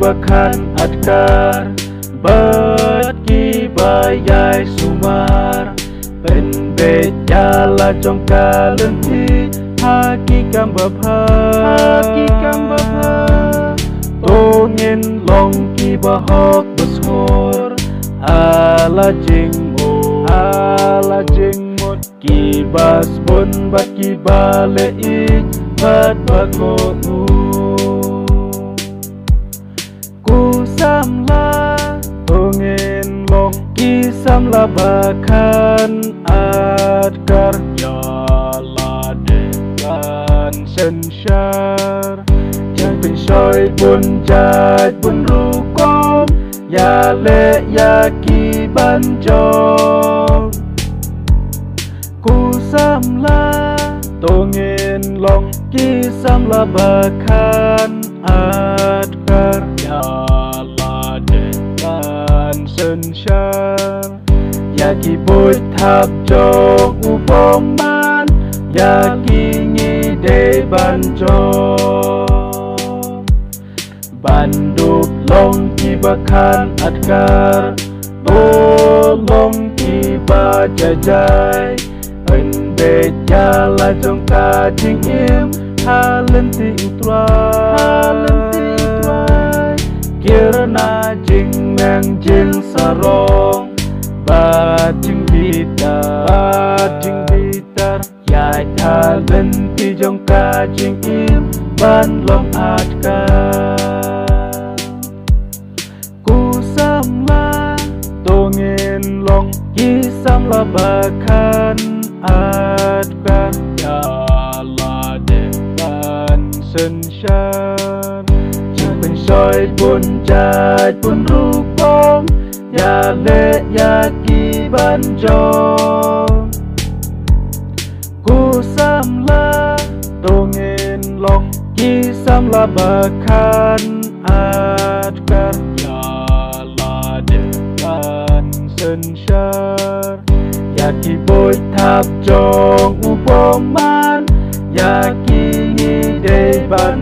bahkan adkar berkibayai sumar penbejala jongka lenti hakikam bapa tongin long ki bahok besor ala jingmut ki bas pun bat ki bale ik bat bako ku samla tongin long ki samla bahkan adkar yala dengan sensyarเป็นชอยบุญจัดบุญรู้กมอย่าเละอย่ากีบันจงกูซ้ำลาตัวเงินลองกีซ้ำลาบักขันอาดการอย่าลาเด็กกันเส้นชาอย่ากีบุญทับจงอุปมันอย่ากีงีเดบันจงBanduk long ki bahkan adkar tolong ki bajajai penbejala jongka jingim halenti utrai kirana jing meng jing sarong bajing bitar yai halenti jongka jingim ban long adkar tongin long kisam la bahkan adkar yala dengan sensyarเป็นชอยบุญจัดบุญรู้กมอย่าเละอย่ากีบันจงกูซ้ำละตongin long kisam la bahkan adkar sensyar yaki boy tap jong upoman yaki ngide ban